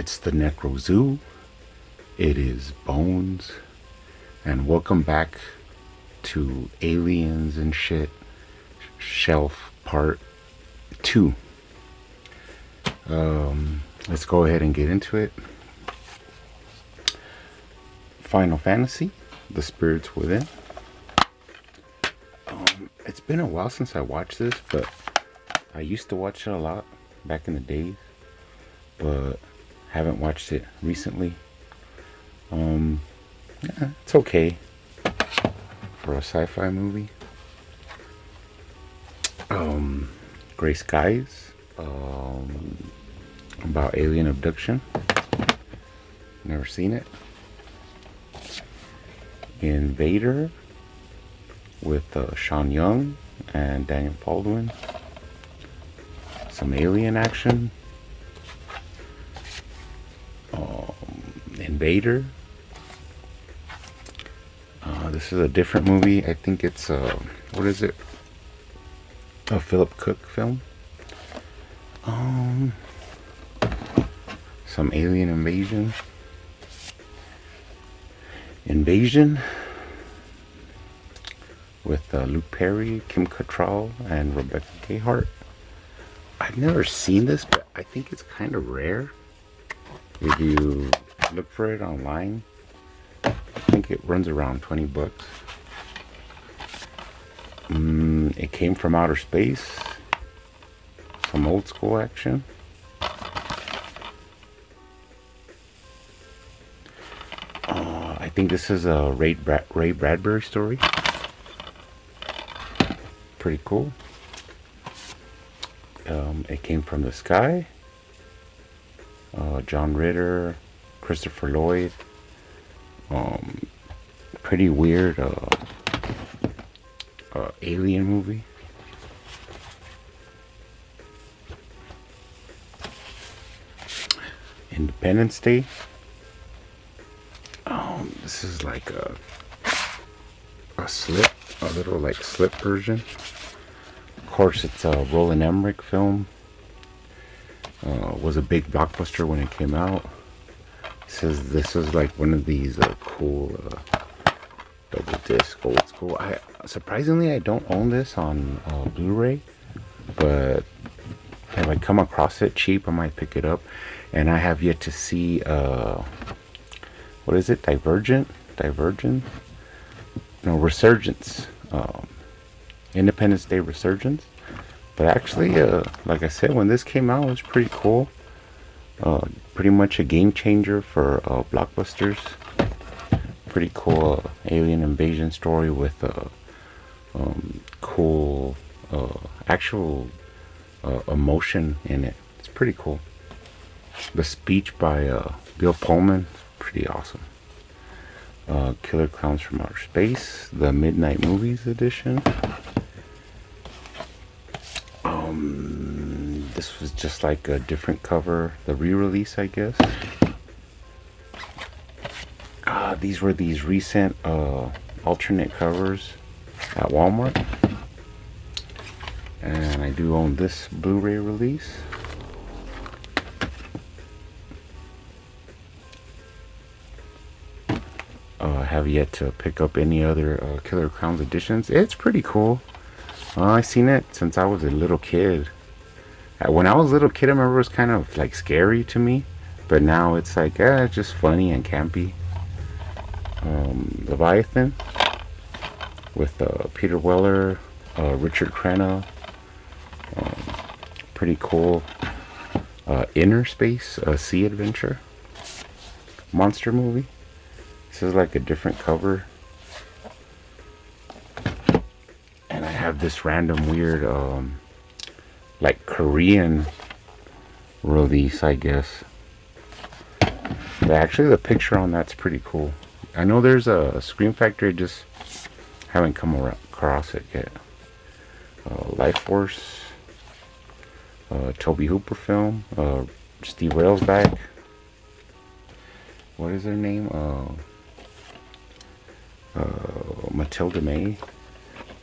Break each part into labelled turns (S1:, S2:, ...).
S1: It's the Necro Zoo. It is Bones. And welcome back to Aliens and Shit Shelf Part 2. Let's go ahead and get into it. Final Fantasy, The Spirits Within. It's been a while since I watched this, but I used to watch it a lot back in the days, but haven't watched it recently. Yeah, it's okay for a sci-fi movie. Gray Skies, about alien abduction. Never seen it. Invader with Sean Young and Daniel Baldwin. Some alien action. Invader. This is a different movie. I think it's what is it? A Philip Cook film. Some alien invasion. Invasion with Luke Perry, Kim Cattrall, and Rebecca Gayheart. I've never seen this, but I think it's kind of rare. If you look for it online, I think it runs around 20 bucks. It came from outer space. Some old school action. I think this is a Ray Bradbury story. Pretty cool. It Came from the Sky. John Ritter, Christopher Lloyd. Pretty weird alien movie. Independence Day. This is like a little like slip version. Of course, it's a Roland Emmerich film. Was a big blockbuster when it came out. This is like one of these cool double disc old school. Surprisingly I don't own this on Blu-ray, but if I come across it cheap, I might pick it up. And I have yet to see what is it? Divergent? No, Resurgence. Independence Day Resurgence. But actually, like I said, when this came out, it was pretty cool. Pretty much a game changer for blockbusters. Pretty cool alien invasion story with cool actual emotion in it. It's pretty cool. The speech by Bill Pullman, pretty awesome. Killer Clowns from Outer Space, the Midnight Movies edition. This was just like a different cover, the re-release, I guess. These were these recent alternate covers at Walmart. And I do own this Blu-ray release. I have yet to pick up any other Killer Clowns editions. It's pretty cool. I've seen it since I was a little kid. When I was a little kid, I remember it was kind of like scary to me. But now it's like, it's just funny and campy. Leviathan with Peter Weller, Richard Crenna. Pretty cool. Inner Space, a sea adventure. Monster movie. This is like a different cover. And I have this random weird like Korean release, I guess. But actually the picture on that's pretty cool. I know there's a Scream Factory, just haven't come across it yet. Life Force, Toby Hooper film, Steve Railsback. What is her name? Matilda May.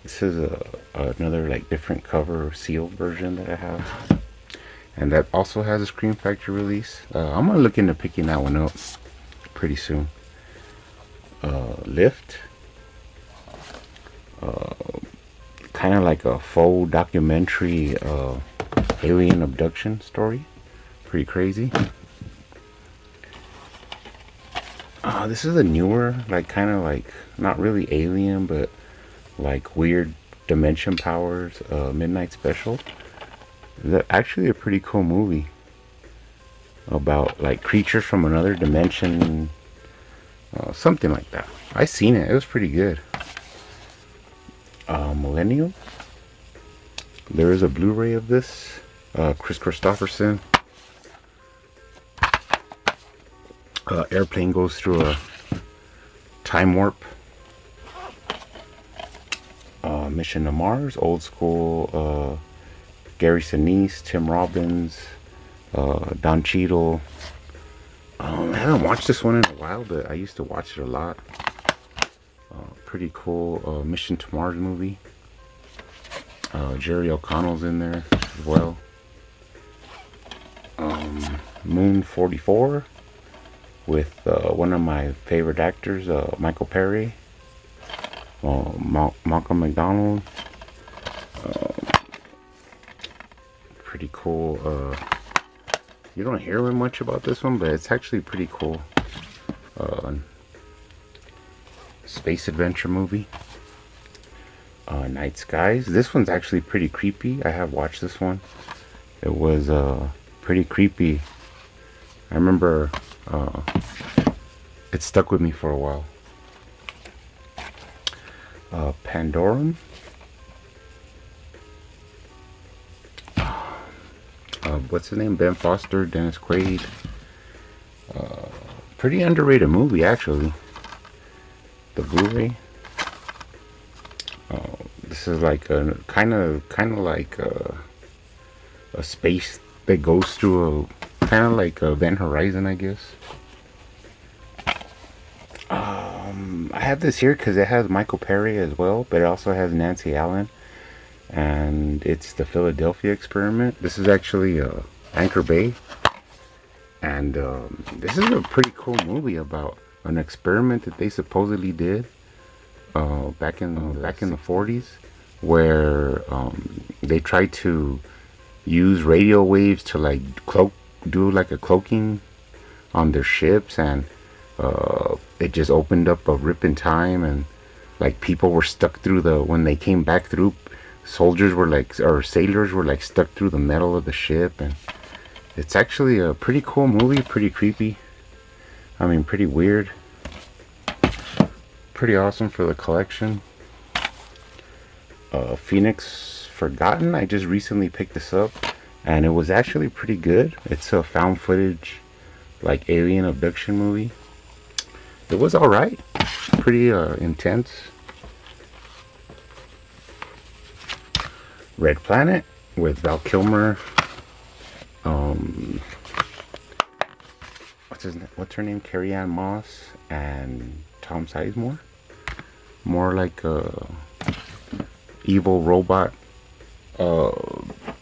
S1: This is another like different cover sealed version that I have. and that also has a Scream Factory release. I'm gonna look into picking that one up pretty soon. Lift, kind of like a faux documentary alien abduction story. Pretty crazy. This is a newer, like kind of like not really alien, but like weird dimension powers. Midnight Special. That's actually a pretty cool movie about like creatures from another dimension, something like that. I seen it. It was pretty good. Millennium. There is a Blu-ray of this. Chris Christopherson. Airplane goes through a time warp. Mission to Mars. Old school. Gary Sinise, Tim Robbins, Don Cheadle. I haven't watched this one in a while, but I used to watch it a lot. Pretty cool Mission to Mars movie. Jerry O'Connell's in there as well. Moon 44 with one of my favorite actors, Michael Perry, Malcolm McDonald. Pretty cool. You don't hear much about this one, but it's actually pretty cool. Space adventure movie. Night Skies. This one's actually pretty creepy. I have watched this one. It was pretty creepy. I remember it stuck with me for a while. Pandorum. What's his name? Ben Foster, Dennis Quaid. Pretty underrated movie, actually. The Blu-ray. This is like a kind of like a space that goes through a kind of like Event Horizon, I guess. I have this here because it has Michael Perry as well, but it also has Nancy Allen, and it's the Philadelphia Experiment. This is actually Anchor Bay, and this is a pretty cool movie about an experiment that they supposedly did back in the 40s, where they tried to use radio waves to like do like a cloaking on their ships, and it just opened up a rip in time, and like people were stuck through when they came back through, soldiers were like, or sailors were like stuck through the metal of the ship. And it's actually a pretty cool movie, pretty creepy. I mean, pretty weird. Pretty awesome for the collection. Phoenix Forgotten. I just recently picked this up, and it was actually pretty good. It's a found footage, like alien abduction movie. It was alright. Pretty intense. Red Planet with Val Kilmer. What's her name? Carrie Ann Moss and Tom Sizemore. More like a evil robot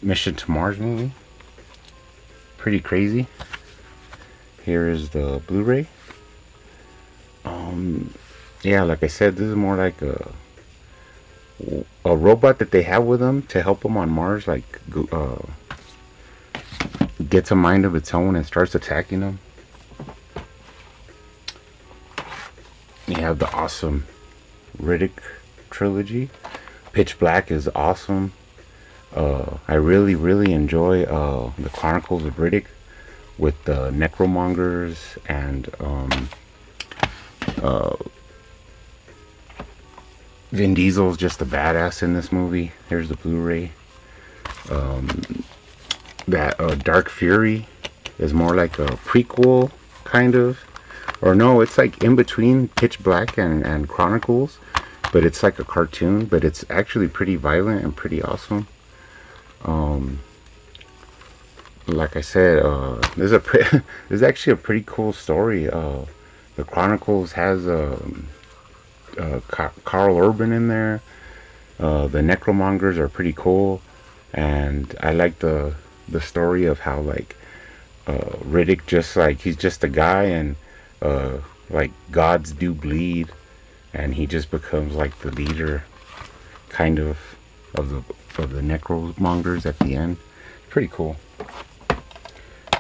S1: Mission to Mars movie. Pretty crazy. Here is the Blu-ray. Yeah, like I said, this is more like a robot that they have with them to help them on Mars, like gets a mind of its own and starts attacking them. You have the awesome Riddick trilogy. Pitch Black is awesome. I really enjoy the Chronicles of Riddick with the Necromongers, and Vin Diesel's just a badass in this movie. Here's the Blu-ray. That Dark Fury is more like a prequel, kind of. Or no, it's like in between Pitch Black and Chronicles, but it's like a cartoon, but it's actually pretty violent and pretty awesome. Like I said, there's actually a pretty cool story. The Chronicles has Carl Urban in there. The Necromongers are pretty cool, and I like the the story of how like Riddick just like he's just a guy, and like gods do bleed, and he just becomes like the leader, kind of the necromongers at the end. Pretty cool.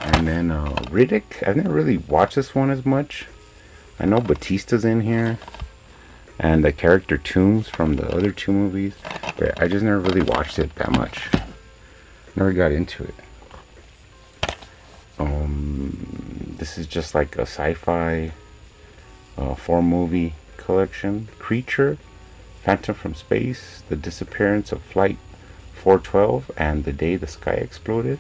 S1: And then Riddick, I've never really watched this one as much. I know Batista's in here, and the character Toombs from the other two movies, but I just never really watched it that much. Never got into it. This is just like a sci-fi 4-movie collection. Creature, Phantom from Space, The Disappearance of Flight 412, and The Day the Sky Exploded.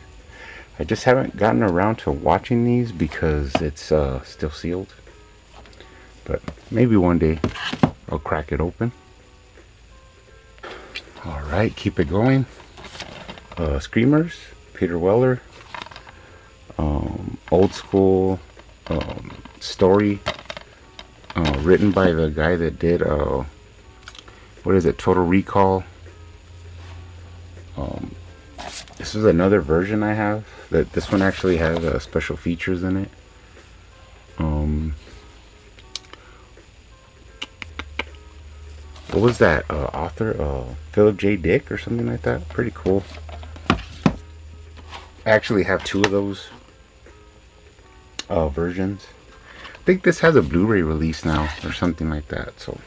S1: I just haven't gotten around to watching these because it's still sealed. But maybe one day I'll crack it open. Alright, keep it going. Screamers, Peter Weller. Old school story written by the guy that did what is it, Total Recall. This is another version I have. That this one actually has special features in it. What was that author? Philip J. Dick or something like that. Pretty cool. I actually have 2 of those versions. I think this has a Blu-ray release now or something like that. So,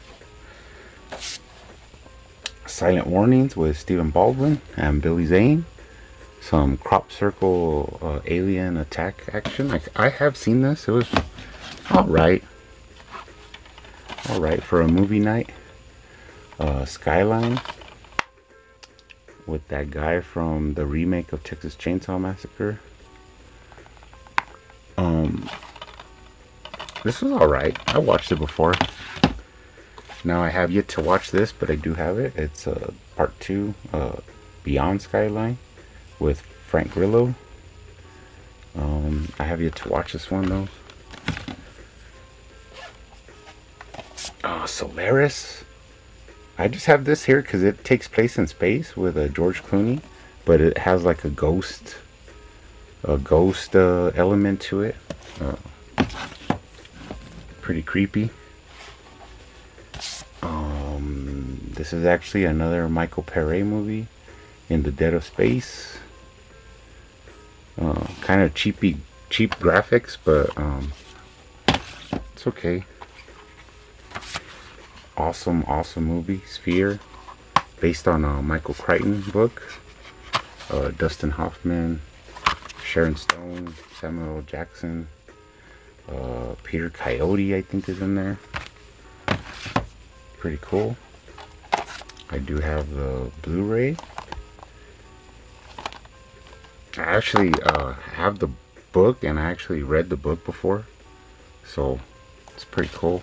S1: Silent Warnings with Stephen Baldwin and Billy Zane. Some crop circle alien attack action. I have seen this. It was alright. Alright for a movie night. Skyline with that guy from the remake of Texas Chainsaw Massacre. This was alright. I watched it before. Now I have yet to watch this, but I do have it. It's part 2, Beyond Skyline with Frank Grillo. I have yet to watch this one though. Solaris. I just have this here because it takes place in space with George Clooney, but it has like a ghost element to it. Pretty creepy. This is actually another Michael Pare movie, In the Dead of Space. Kind of cheap graphics, but it's okay. Awesome movie. Sphere, based on a Michael Crichton book. Dustin Hoffman, Sharon Stone, Samuel L. Jackson, Peter Coyote I think is in there. Pretty cool. I do have the Blu-ray. I actually have the book, and I actually read the book before, so it's pretty cool.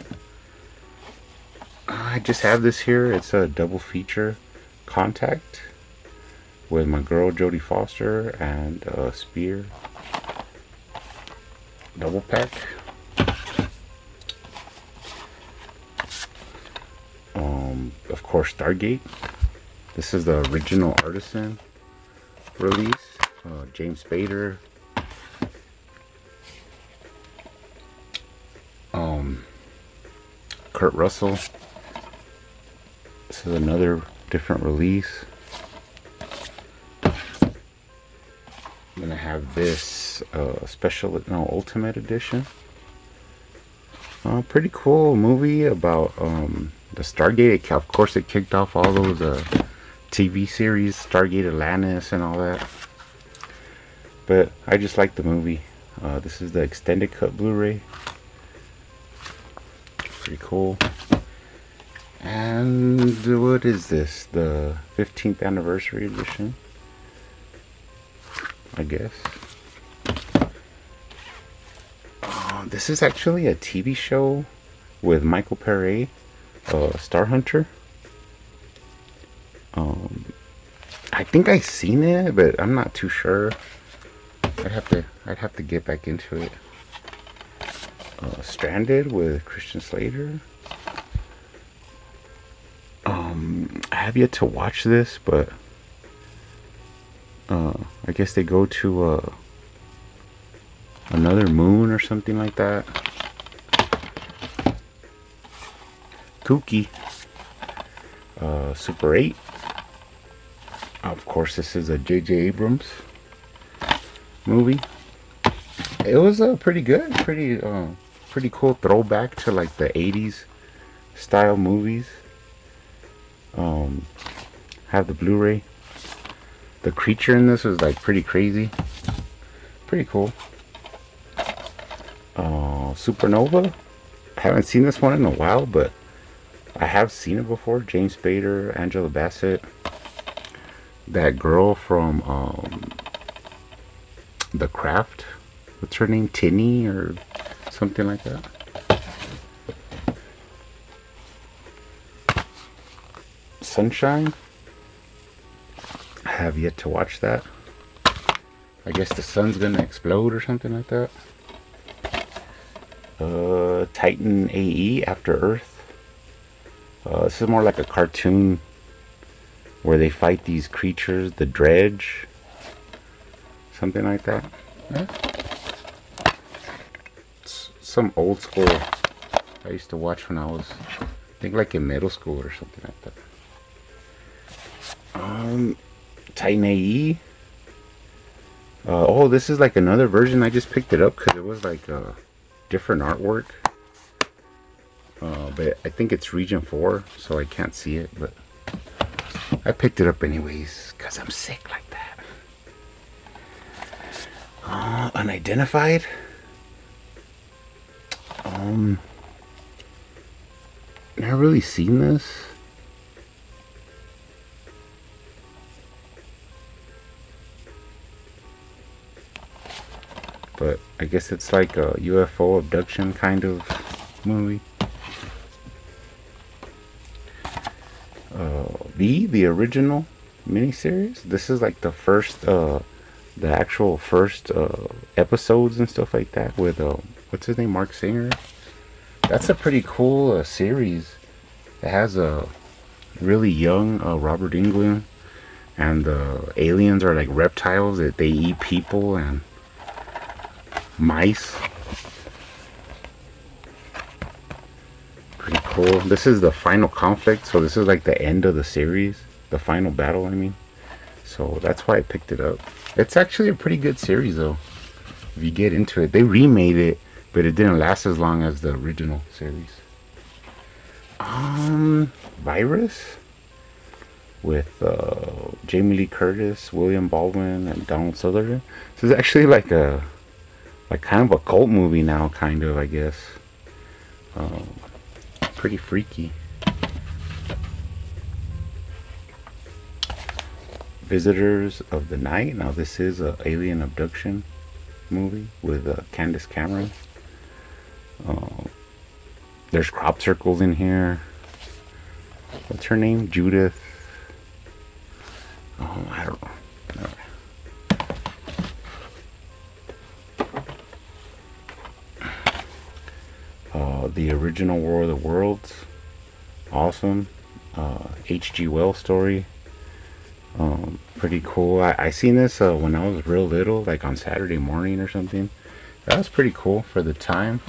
S1: I just have this here. It's a double feature, Contact with my girl Jodie Foster and Spear. Double pack. Of course, Stargate. This is the original Artisan release. James Spader. Kurt Russell. This is another different release. I'm gonna have this Ultimate Edition. Pretty cool movie about the Stargate. Of course, it kicked off all those TV series, Stargate Atlantis and all that. But I just like the movie. This is the extended cut Blu-ray. Pretty cool. And what is this? The 15th anniversary edition, I guess. This is actually a TV show with Michael Pare, Star Hunter. I think I've seen it, but I'm not too sure. I'd have to get back into it. Stranded with Christian Slater. I have yet to watch this, but I I guess they go to another moon or something like that. Kooky. Super 8. Of course, this is a J.J. Abrams movie. It was pretty good, pretty cool throwback to like the 80s style movies. Have the Blu-ray. The creature in this was like pretty crazy, pretty cool. Supernova. I haven't seen this one in a while, but I have seen it before. James Spader, Angela Bassett, that girl from The Craft. What's her name? Tinny or something like that. Sunshine. I have yet to watch that. I guess the sun's gonna explode or something like that. Titan AE, After Earth. This is more like a cartoon where they fight these creatures, the dredge, something like that. Yeah. It's some old school I used to watch when I was, I think, like in middle school or something like that. Titan AE. Oh, this is like another version. I just picked it up because it was like a different artwork. But I think it's region 4, so I can't see it, but I picked it up anyways because I'm sick like that. Unidentified. Never really seen this. But I guess it's like a UFO abduction kind of movie. The original miniseries. This is like the first, the actual first episodes and stuff like that with what's his name, Mark Singer. That's a pretty cool series. It has a really young Robert Englund, and the aliens are like reptiles that they eat people and mice. Pretty cool. This is the final conflict, so this is like the end of the series, the final battle, I mean. So that's why I picked it up. It's actually a pretty good series though, if you get into it. They remade it, but it didn't last as long as the original series. Virus with Jamie Lee Curtis, William Baldwin, and Donald Sutherland. This is actually like a kind of a cult movie now, kind of, I guess. Pretty freaky. Visitors of the Night. Now this is a alien abduction movie with Candace Cameron. There's crop circles in here. What's her name? Judith. Oh, I don't know. The original War of the Worlds. Awesome. H.G. Wells story. Pretty cool. I seen this when I was real little, like on Saturday morning or something. That was pretty cool for the time.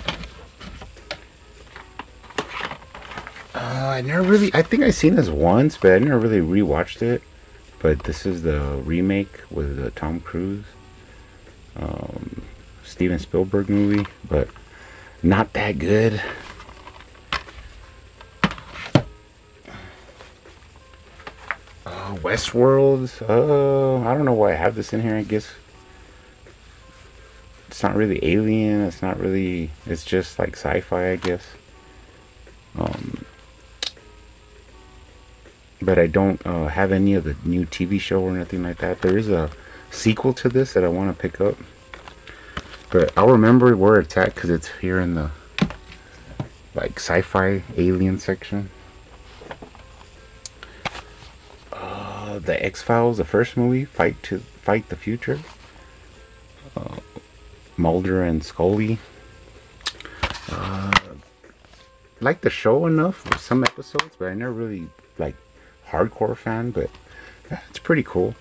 S1: I think I seen this once, but I never really rewatched it. But this is the remake with Tom Cruise, Steven Spielberg movie, but not that good. Westworld. I don't know why I have this in here. I guess it's not really alien. It's not really. It's just like sci-fi, I guess. But I don't have any of the new TV show or nothing like that. There is a sequel to this that I want to pick up, but I'll remember where it's at because it's here in the like sci-fi alien section. The X-Files, the first movie, Fight the Future. Mulder and Scully. Like the show enough for some episodes, but I never really like hardcore fan, but yeah, it's pretty cool.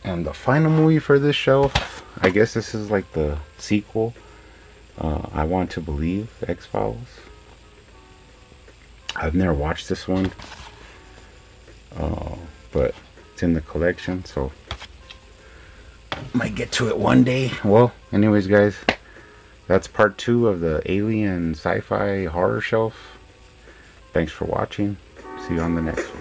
S1: And the final movie for this shelf, I guess this is like the sequel. I Want to Believe, X-Files. I've never watched this one, but it's in the collection, so might get to it one day. Well, anyways, guys, that's part 2 of the alien sci-fi horror shelf. Thanks for watching. See you on the next one.